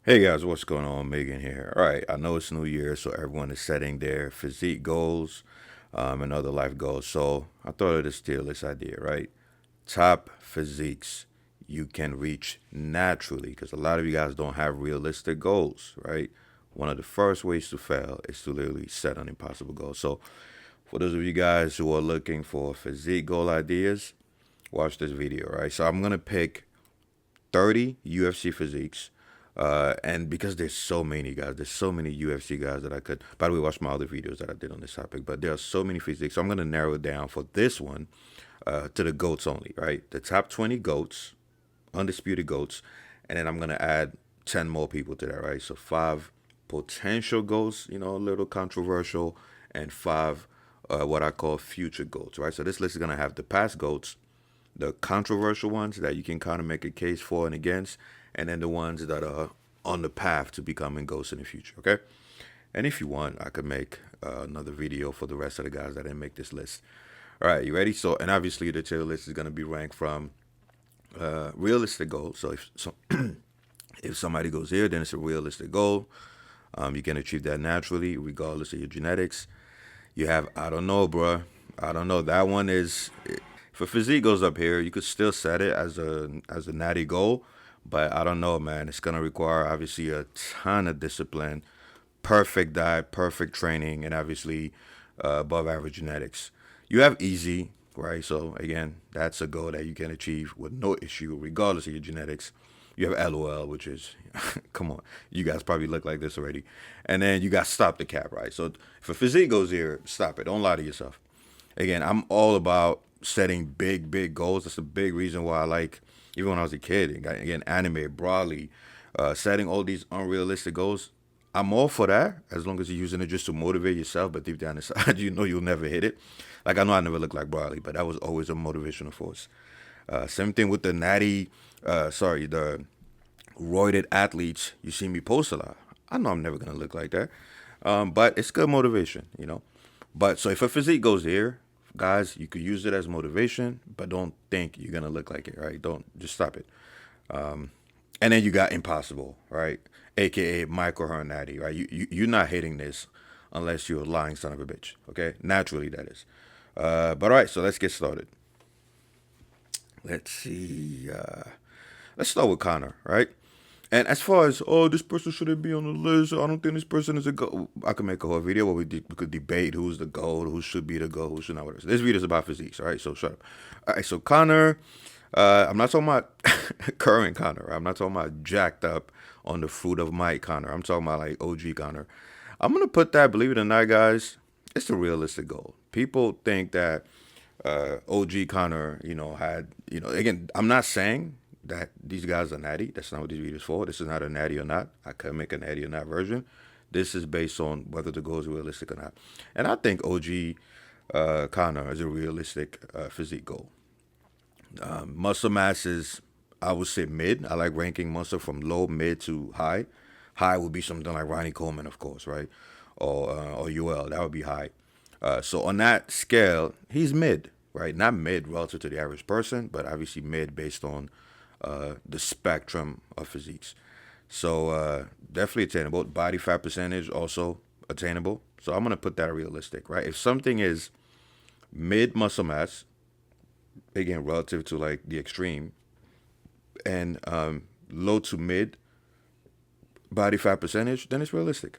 Hey guys, what's going on? Megan here. All right, I know it's New Year, so everyone is setting their physique goals and other life goals. So I thought of this steal this idea, right? Top physiques you can reach naturally, because a lot of you guys don't have realistic goals, right? One of the first ways to fail is to literally set an impossible goal. So for those of you guys who are looking for physique goal ideas, watch this video, right? So I'm gonna pick 30 UFC physiques. And because there's so many guys, there's so many UFC guys that I could. By the way, watch my other videos that I did on this topic. But there are so many physiques, so I'm gonna narrow it down for this one to the goats only, right? The top 20 goats, undisputed goats, and then I'm gonna add 10 more people to that, right? So five potential goats, a little controversial, and five what I call future goats, right? So this list is gonna have the past goats, the controversial ones that you can kind of make a case for and against, and then the ones that are on the path to becoming ghosts in the future. Okay, and if you want, I could make another video for the rest of the guys that didn't make this list. All right, you ready? So, and obviously the tier list is going to be ranked from realistic goals. So if somebody goes here, then it's a realistic goal. You can achieve that naturally, regardless of your genetics. You have, I don't know, bruh. I don't know. That one is, if a physique goes up here, you could still set it as a natty goal, but I don't know, man. It's gonna require obviously a ton of discipline, perfect diet, perfect training, and obviously above average genetics. You have easy, right? So again, that's a goal that you can achieve with no issue, regardless of your genetics. You have LOL, which is, come on, you guys probably look like this already. And then you got stop the cap, right? So if a physique goes here, stop it. Don't lie to yourself. Again, I'm all about setting big, big goals. That's a big reason why I like, even when I was a kid, again, anime broadly, setting all these unrealistic goals. I'm all for that as long as you're using it just to motivate yourself, but deep down inside, you know you'll never hit it. Like, I know I never looked like Broadly, but that was always a motivational force. Same thing with the the roided athletes you see me post a lot. I know I'm never gonna look like that, but it's good motivation. But so if a physique goes here, guys, you could use it as motivation, but don't think you're gonna look like it, right? Don't just stop it. And then you got impossible, right? AKA micro herniati, right? You're not hitting this unless you're a lying son of a bitch, okay? Naturally, that is. But all right, so let's get started. Let's see. Let's start with Connor, right? And as far as, oh, this person shouldn't be on the list, I don't think this person is a GOAT. I could make a whole video where we could debate who's the GOAT, who should be the GOAT, who should not. Whatever. This video is about physiques, all right? So shut up. All right, so Connor, I'm not talking about current Connor. I'm not talking about jacked up on the fruit of might Connor. I'm talking about like OG Connor. I'm going to put that, believe it or not, guys, it's a realistic goal. People think that OG Connor, again, I'm not saying that these guys are natty. That's not what these videos for. This is not a natty or not. I could make a natty or not version. This is based on whether the goal is realistic or not. And I think OG Connor is a realistic physique goal. Muscle mass is, I would say, mid. I like ranking muscle from low, mid to high. High would be something like Ronnie Coleman, of course, right? Or UL. That would be high. So on that scale, he's mid, right? Not mid relative to the average person, but obviously mid based on the spectrum of physiques. So definitely attainable. Body fat percentage also attainable. So I'm gonna put that realistic, right? If something is mid muscle mass, again relative to like the extreme, and low to mid body fat percentage, then it's realistic.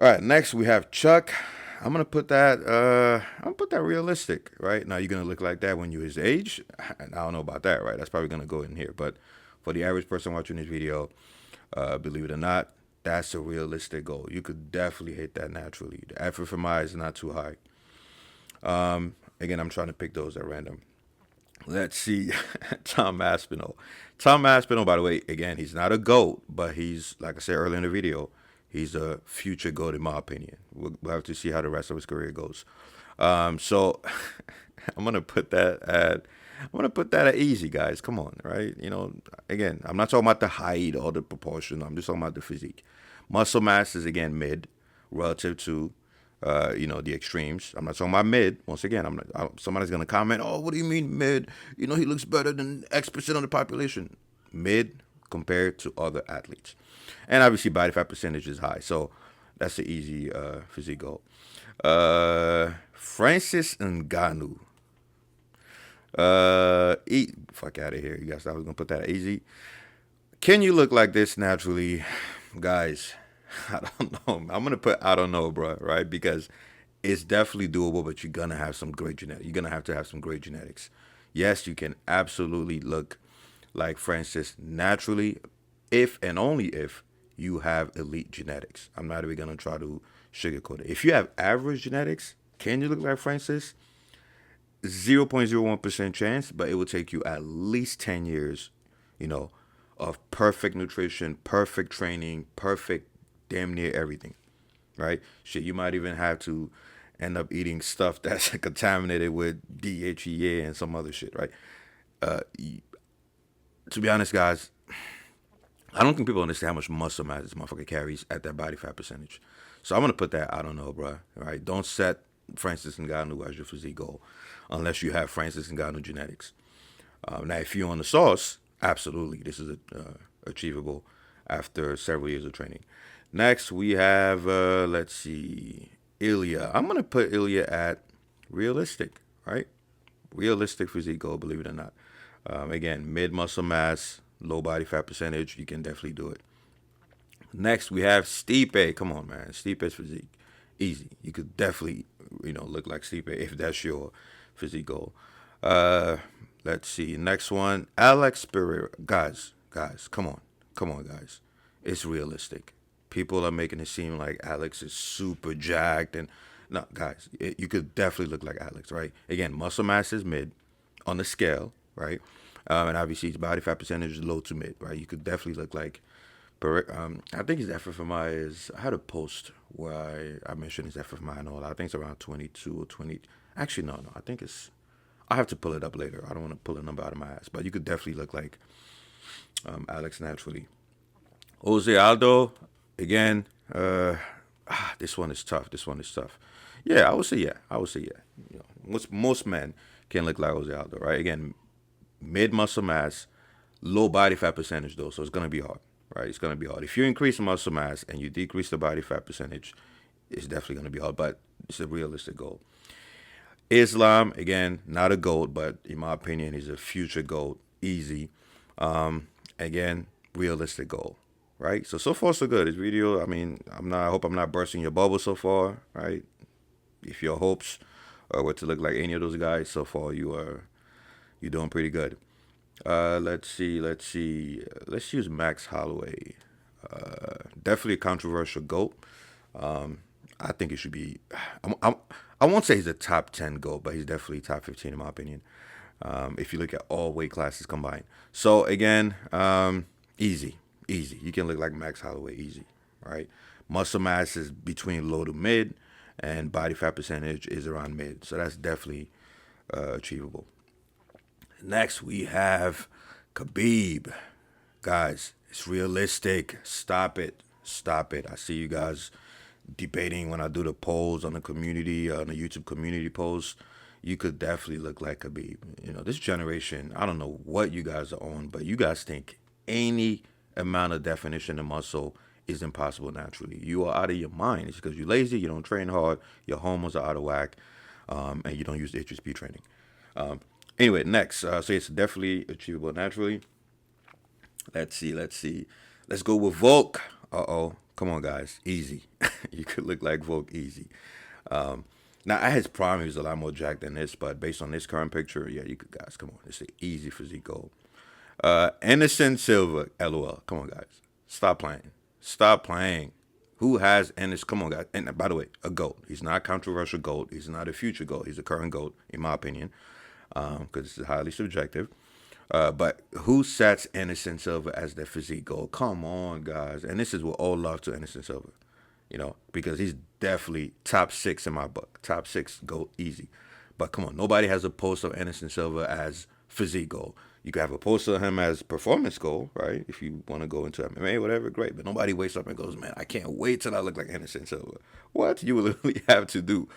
All right, next we have Chuck. I'm gonna put that. I'm gonna put that realistic, right? Now you're gonna look like that when you're his age. I don't know about that, right? That's probably gonna go in here. But for the average person watching this video, believe it or not, that's a realistic goal. You could definitely hit that naturally. The effort from my is not too high. Again, I'm trying to pick those at random. Let's see, Tom Aspinall. Tom Aspinall, by the way, again, he's not a GOAT, but he's, like I said earlier in the video, he's a future GOAT in my opinion. We'll have to see how the rest of his career goes. So I'm gonna put that at easy, guys. Come on, right? Again, I'm not talking about the height or the proportion. I'm just talking about the physique. Muscle mass is again mid relative to the extremes. I'm not talking about mid. Once again, somebody's gonna comment, "Oh, what do you mean mid? He looks better than X% of the population." Mid compared to other athletes. And obviously, body fat percentage is high. So that's the easy physique goal. Francis Ngannou. Fuck out of here. You guys thought I was going to put that easy? Can you look like this naturally? Guys, I don't know. I'm going to put I don't know, bro, right? Because it's definitely doable, but you're going to have some great genetics. You're going to have some great genetics. Yes, you can absolutely look like Francis naturally if and only if you have elite genetics. I'm not even going to try to sugarcoat it. If you have average genetics, can you look like Francis? 0.01% chance, but it will take you at least 10 years, of perfect nutrition, perfect training, perfect damn near everything, right? Shit, you might even have to end up eating stuff that's contaminated with DHEA and some other shit, right? To be honest, guys, I don't think people understand how much muscle mass this motherfucker carries at that body fat percentage. So I'm going to put that, I don't know, bro, right? Don't set Francis Ngannou as your physique goal unless you have Francis Ngannou genetics. Now, if you're on the sauce, absolutely, this is achievable after several years of training. Next, we have, let's see, Ilya. I'm going to put Ilya at realistic, right? Realistic physique goal, believe it or not. Again, mid muscle mass, low body fat percentage, you can definitely do it. Next, we have Stipe. Come on, man. Stipe's physique. Easy. You could definitely, look like Stipe if that's your physique goal. Let's see. Next one, Alex Pereira. Guys, come on. Come on, guys. It's realistic. People are making it seem like Alex is super jacked. And no, guys, you could definitely look like Alex, right? Again, muscle mass is mid on the scale, right? And obviously, his body fat percentage is low to mid, right? You could definitely look like I think his FFMI is, I had a post where I mentioned his FFMI and all. I think it's around 22 or 20. Actually, no. I think I have to pull it up later. I don't want to pull a number out of my ass. But you could definitely look like Alex naturally. Jose Aldo, again, this one is tough. Yeah, I would say yeah. Most men can look like Jose Aldo, right? Again, mid muscle mass, low body fat percentage though, so it's going to be hard. Right, it's going to be hard. If you increase muscle mass and you decrease the body fat percentage, it's definitely going to be hard, but it's a realistic goal. Islam, again, not a GOAT, but in my opinion, he's a future GOAT. Easy. Again, realistic goal, right? So far, so good. This video, I hope I'm not bursting your bubble so far, right? If your hopes were to look like any of those guys, so far you're doing pretty good. Let's see. Let's use Max Holloway. Definitely a controversial GOAT. I think it should be. I won't say he's a top 10 GOAT, but he's definitely top 15 in my opinion. If you look at all weight classes combined. So again, easy. You can look like Max Holloway, easy, right? Muscle mass is between low to mid, and body fat percentage is around mid. So that's definitely achievable. Next, we have Khabib. Guys, it's realistic. Stop it. I see you guys debating when I do the polls on the community, on the YouTube community posts. You could definitely look like Khabib. This generation, I don't know what you guys are on, but you guys think any amount of definition of muscle is impossible naturally. You are out of your mind. It's because you're lazy, you don't train hard, your hormones are out of whack, and you don't use the HSP training. Anyway, next. So it's definitely achievable naturally. Let's see. Let's go with Volk. Come on, guys. Easy. You could look like Volk easy. Now, at his prime, he was a lot more jacked than this, but based on this current picture, yeah, you could, guys, come on. It's an easy physique goal. Anderson Silva, LOL. Come on, guys. Stop playing. Who has Anderson? Come on, guys. And by the way, a GOAT. He's not a controversial GOAT. He's not a future GOAT. He's a current GOAT, in my opinion. Because it's highly subjective. But who sets Anderson Silva as their physique goal? Come on, guys. And this is with all love to Anderson Silva, because he's definitely top 6 in my book. Top 6 goal, easy. But come on, nobody has a post of Anderson Silva as physique goal. You can have a poster of him as performance goal, right? If you want to go into MMA, whatever, great. But nobody wakes up and goes, man, I can't wait till I look like Anderson Silva. What you literally have to do.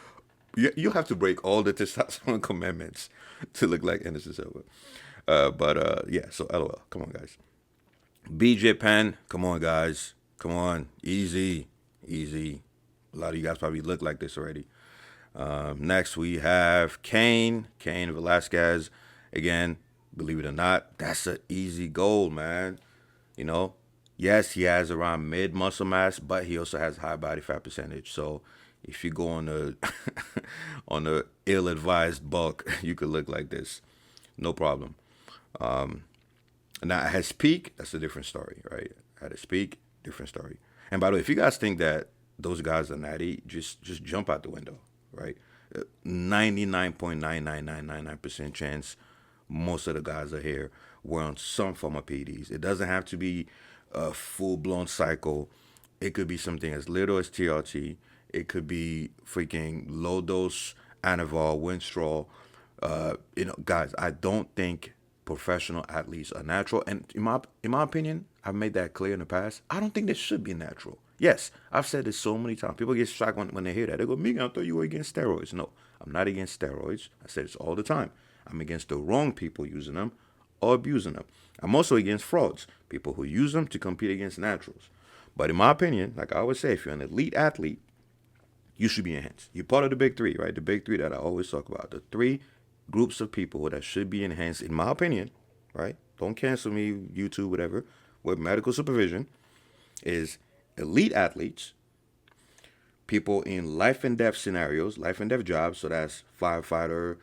You have to break all the testosterone commandments to look like Anderson Silva. Yeah, so LOL. Come on, guys. BJ Penn, come on, guys. Come on. Easy. Easy. A lot of you guys probably look like this already. Next, we have Cain Velasquez. Again, believe it or not, that's an easy goal, man. You know, yes, he has around mid muscle mass, but he also has high body fat percentage. So if you go on the on the ill-advised bulk, you could look like this, no problem. Now at his peak, that's a different story, right? At his peak, different story. And by the way, if you guys think that those guys are natty, just jump out the window, right? 99.99999% chance most of the guys are here were on some form of PEDs. It doesn't have to be a full blown cycle. It could be something as little as TRT. It could be freaking low dose Anavar, Winstrol. Guys, I don't think professional athletes are natural. And in my opinion, I've made that clear in the past. I don't think they should be natural. Yes, I've said this so many times. People get shocked when they hear that. They go, Megan, I thought you were against steroids. No, I'm not against steroids. I say this all the time. I'm against the wrong people using them or abusing them. I'm also against frauds, people who use them to compete against naturals. But in my opinion, like I always say, if you're an elite athlete, you should be enhanced. You're part of the big three, right? The big three that I always talk about. The three groups of people that should be enhanced, in my opinion, right? Don't cancel me, YouTube, whatever, with medical supervision, is elite athletes, people in life and death scenarios, life and death jobs. So that's firefighter,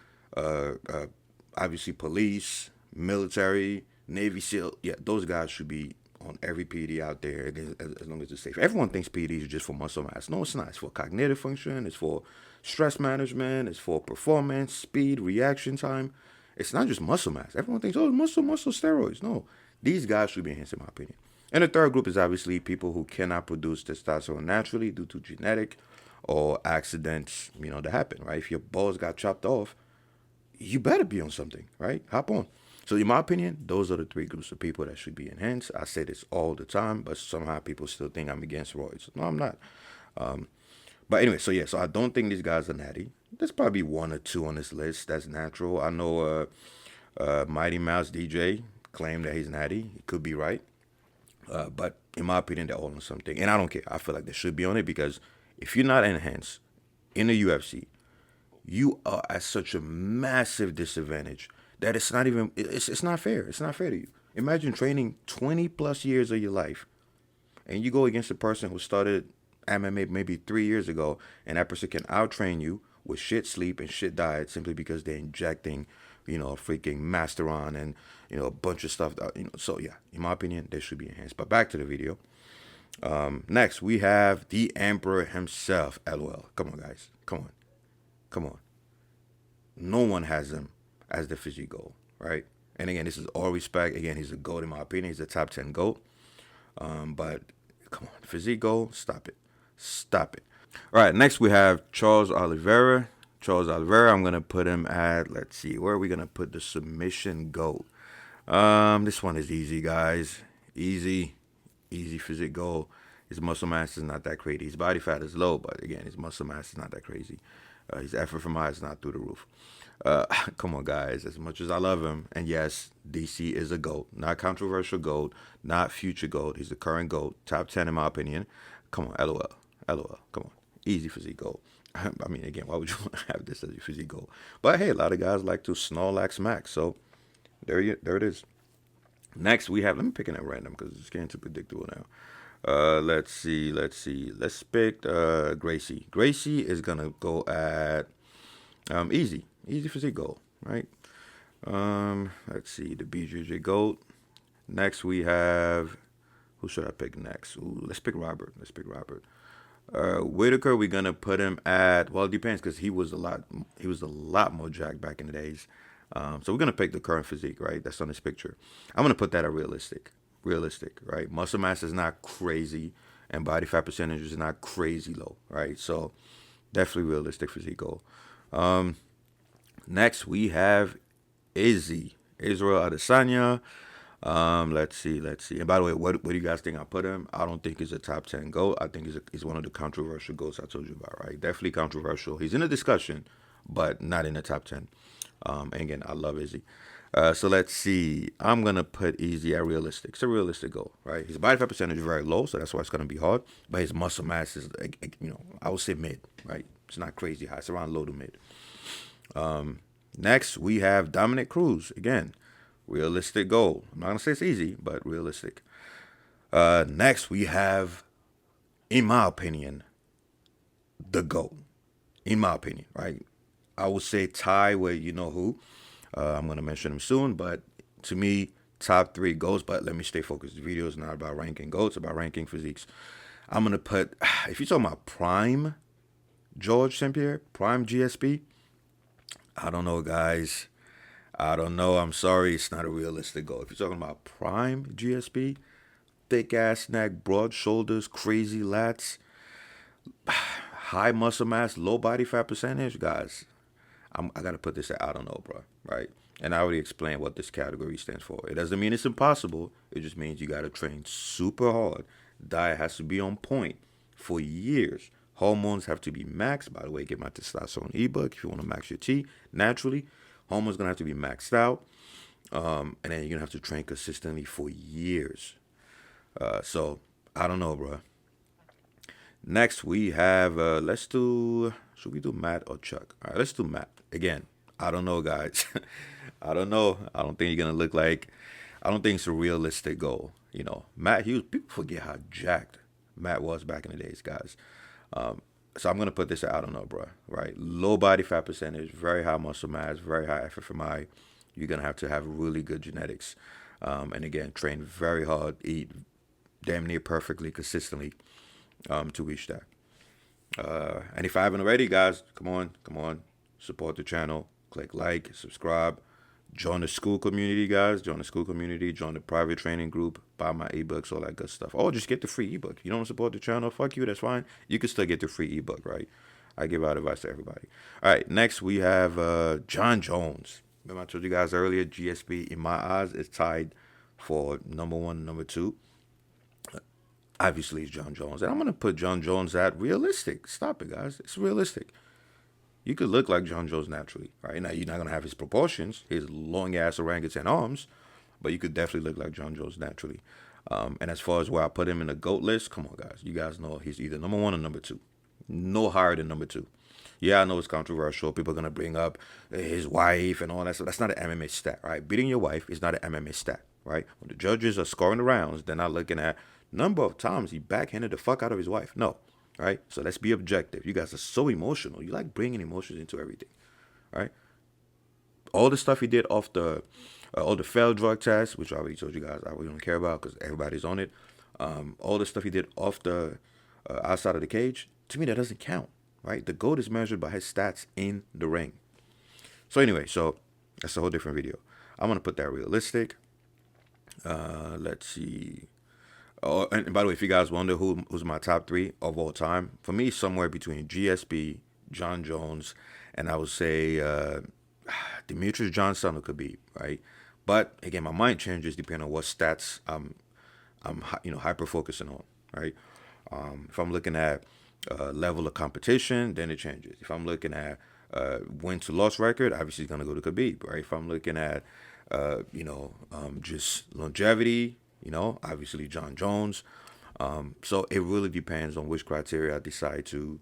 obviously police, military, Navy SEAL. Yeah, those guys should be on every PD out there as long as it's safe. Everyone thinks PEDs are just for muscle mass. No, it's not. It's for cognitive function. It's for stress management. It's for performance, speed, reaction time. It's not just muscle mass. Everyone thinks, oh, muscle, steroids. No, these guys should be enhanced, in my opinion. And the third group is obviously people who cannot produce testosterone naturally due to genetic or accidents, that happen, right? If your balls got chopped off, you better be on something, right? Hop on. So in my opinion, those are the three groups of people that should be enhanced. I say this all the time, but somehow people still think I'm against roids. No, I'm not. But anyway, so I don't think these guys are natty. There's probably one or two on this list that's natural. I know Mighty Mouse DJ claimed that he's natty. He could be right. But in my opinion, they're all on something. And I don't care. I feel like they should be on it because if you're not enhanced in the UFC, you are at such a massive disadvantage that it's not even, it's not fair. It's not fair to you. Imagine training 20 plus years of your life and you go against a person who started MMA maybe 3 years ago and that person can outtrain you with shit sleep and shit diet simply because they're injecting, freaking Masteron and, a bunch of stuff. So yeah, in my opinion, they should be enhanced. But back to the video. Next, we have the Emperor himself, LOL. Come on, guys. Come on. No one has him as the physique goal, right? And again, this is all respect. Again, he's a GOAT in my opinion. He's a top 10 GOAT. But come on, physique goal, stop it. All right, next we have Charles Oliveira. I'm going to put him at, let's see, where are we going to put the submission GOAT? This one is easy, guys. Easy physique goal. His muscle mass is not that crazy. His body fat is low, but again, his muscle mass is not that crazy. His effort from high is not through the roof. Come on, guys. As much as I love him, and yes, DC is a GOAT. Not controversial GOAT, not future GOAT. He's the current GOAT. Top 10 in my opinion. Come on, LOL. Come on. Easy physique goal. I mean, again, why would you have this as your physique goal? But hey, a lot of guys like to Snorlax Max. So there it is. Next, we have, let me pick it at random because it's getting too predictable now. Let's see. Let's pick Gracie. Gracie is going to go at easy physique goal, right? Let's see, the BJJ GOAT. Next, we have, who should I pick next? Let's pick Robert. Whitaker, we're gonna put him at, well, it depends because he was a lot more jacked back in the days. So we're gonna pick the current physique, right? That's on this picture. I'm gonna put that at realistic, right? Muscle mass is not crazy, and body fat percentage is not crazy low, right? So definitely realistic physique goal. Next we have Israel Adesanya. Let's see. And by the way, what do you guys think I put him? I don't think he's a top 10 GOAT. I think he's one of the controversial GOATs I told you about, right? Definitely controversial. He's in a discussion, but not in the top 10. And again, I love Izzy. So let's see. I'm gonna put easy at realistic. It's a realistic goal, right? His body fat percentage is very low, so that's why it's gonna be hard. But his muscle mass is, I would say mid, right? It's not crazy high. It's around low to mid. Next, we have Dominic Cruz. Again, realistic goal. I'm not gonna say it's easy, but realistic. Next, we have, in my opinion, the GOAT. In my opinion, right? I would say tie with you know who. I'm gonna mention him soon, but to me, top three goats. But let me stay focused. The video is not about ranking goats, it's about ranking physiques. I'm gonna put, if you're talking about prime George St. Pierre, prime GSP, I don't know, guys. I don't know. I'm sorry, it's not a realistic goal. If you're talking about prime GSP, thick ass neck, broad shoulders, crazy lats, high muscle mass, low body fat percentage, guys, I gotta put this at I don't know, bro. Right? And I already explained what this category stands for. It doesn't mean it's impossible. It just means you gotta train super hard. Diet has to be on point for years. Hormones have to be maxed. By the way, get my testosterone ebook if you want to max your T naturally. Hormones gonna have to be maxed out, and then you're gonna have to train consistently for years. So I don't know, bro. Next we have let's do. Should we do Matt or Chuck? All right, let's do Matt again. I don't know, guys. I don't know. I don't think you're gonna look like. I don't think it's a realistic goal. Matt Hughes. People forget how jacked Matt was back in the days, guys. So I'm gonna put this at I don't know, bro. Right? Low body fat percentage, very high muscle mass, very high FMI. You're gonna have to have really good genetics, and again, train very hard, eat damn near perfectly, consistently, to reach that. And if I haven't already, guys, come on, support the channel, click like, subscribe, join the SKOOL Community, guys. Join the SKOOL Community, join the private training group, buy my ebooks, all that good stuff. Or just get the free ebook. You don't support the channel, fuck you, that's fine. You can still get the free ebook, right? I give out advice to everybody. All right, next we have John Jones. Remember I told you guys earlier, GSP in my eyes is tied for number one, number two. Obviously, it's John Jones. And I'm going to put John Jones at realistic. Stop it, guys. It's realistic. You could look like John Jones naturally, right? Now, you're not going to have his proportions, his long-ass orangutan arms, but you could definitely look like John Jones naturally. And as far as where I put him in the GOAT list, come on, guys. You guys know he's either number one or number two. No higher than number two. Yeah, I know it's controversial. People are going to bring up his wife and all that stuff. That's not an MMA stat, right? Beating your wife is not an MMA stat, right? When the judges are scoring the rounds, they're not looking at number of times he backhanded the fuck out of his wife. No, right? So let's be objective. You guys are so emotional. You like bringing emotions into everything, right? All the stuff he did off all the failed drug tests, which I already told you guys I really don't care about because everybody's on it. All the stuff he did off the outside of the cage, to me that doesn't count, right? The GOAT is measured by his stats in the ring. So anyway, so that's a whole different video. I'm gonna put that realistic. Let's see. Oh, and by the way, if you guys wonder who's my top three of all time, for me, somewhere between GSP, John Jones, and I would say Demetrius Johnson or Khabib, right? But again, my mind changes depending on what stats I'm hyper focusing on, right? If I'm looking at level of competition, then it changes. If I'm looking at win to loss record, obviously it's gonna go to Khabib, right? If I'm looking at just longevity, obviously John Jones. So it really depends on which criteria I decide to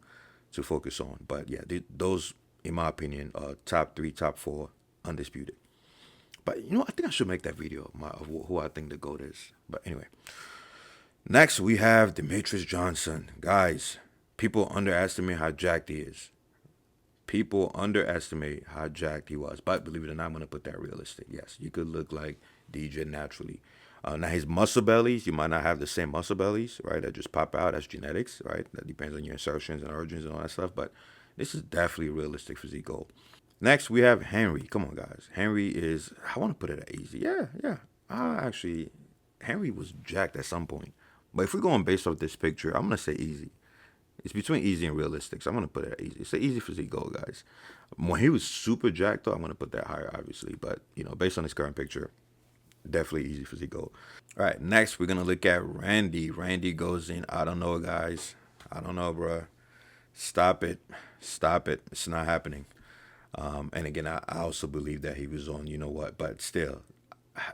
focus on. But yeah, those, in my opinion, are top three, top four, undisputed. But I think I should make that video of who I think the GOAT is. But anyway, next we have Demetrius Johnson. Guys, people underestimate how jacked he is. People underestimate how jacked he was. But believe it or not, I'm going to put that realistic. Yes, you could look like DJ naturally. Now, his muscle bellies, you might not have the same muscle bellies, right, that just pop out. That's genetics, right? That depends on your insertions and origins and all that stuff. But this is definitely a realistic physique goal. Next, we have Henry. Come on, guys. Henry is, I want to put it at easy. Yeah. Actually, Henry was jacked at some point. But if we're going based off this picture, I'm going to say easy. It's between easy and realistic, so I'm going to put it at easy. It's an easy physique goal, guys. When he was super jacked, though, I'm going to put that higher, obviously. But, based on his current picture, definitely easy physique goal. All right, next, we're going to look at Randy. Randy goes in, I don't know, guys. I don't know, bro. Stop it. It's not happening. And again, I also believe that he was on, you know what, but still,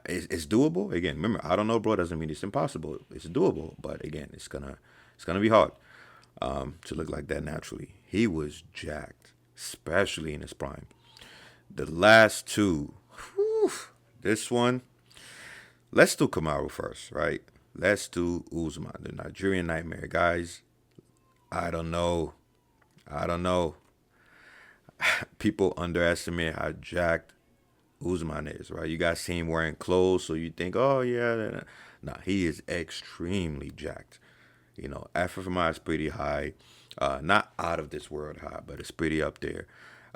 it's doable. Again, remember, I don't know, bro, doesn't mean it's impossible. It's doable, but again, it's gonna be hard to look like that naturally. He was jacked, especially in his prime. The last two, whew, this one, let's do Kamaru first, right? Let's do Usman, the Nigerian Nightmare, guys. I don't know. I don't know. People underestimate how jacked Usman is, right? You guys see him wearing clothes, so you think, oh yeah, nah, he is extremely jacked. Effort from high is pretty high, not out of this world high, but it's pretty up there.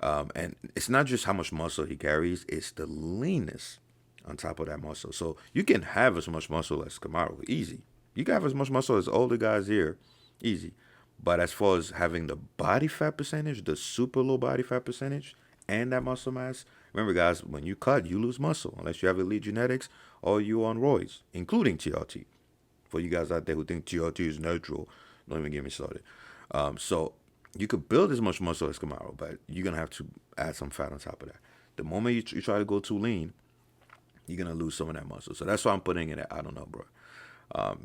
And it's not just how much muscle he carries; it's the leanness on top of that muscle. So you can have as much muscle as Kamaru, easy. You can have as much muscle as older guys here, easy. But as far as having the body fat percentage, the super low body fat percentage, and that muscle mass, remember guys, when you cut, you lose muscle unless you have elite genetics or you on roids, including TRT. For you guys out there who think TRT is natural, don't even get me started. So you could build as much muscle as Kamaru, but you're gonna have to add some fat on top of that. The moment you try to go too lean, you're gonna lose some of that muscle. So that's why I'm putting it at I don't know, bro.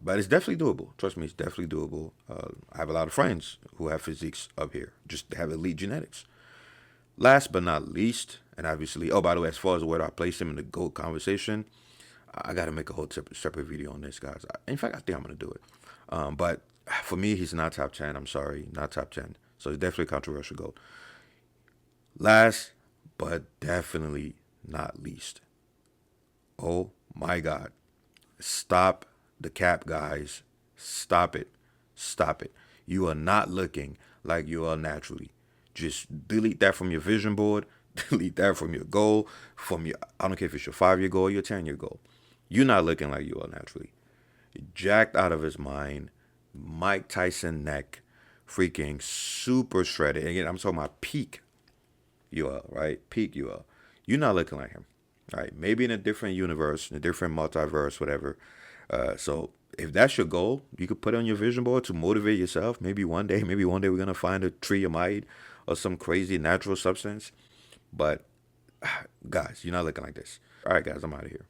But it's definitely doable. Trust me, it's definitely doable. I have a lot of friends who have physiques up here, just have elite genetics. Last but not least, and obviously, oh, by the way, as far as where I place him in the GOAT conversation, I got to make a whole separate video on this, guys. In fact, I think I'm going to do it. But for me, he's not top 10. I'm sorry, not top 10. So it's definitely a controversial GOAT. Last, but definitely not least. Oh my God. Stop the cap, guys. Stop it. Stop it. You are not looking like you are naturally. Just delete that from your vision board. Delete that from your goal. I don't care if it's your 5-year goal or your 10-year goal. You're not looking like you are naturally. Jacked out of his mind. Mike Tyson neck. Freaking super shredded. And again, I'm talking about peak UL, right? Peak UL. You're not looking like him. Right? Maybe in a different universe, in a different multiverse, whatever. So if that's your goal, you could put it on your vision board to motivate yourself. Maybe one day we're gonna find a tree of might or some crazy natural substance. But guys, you're not looking like this. All right, guys, I'm out of here.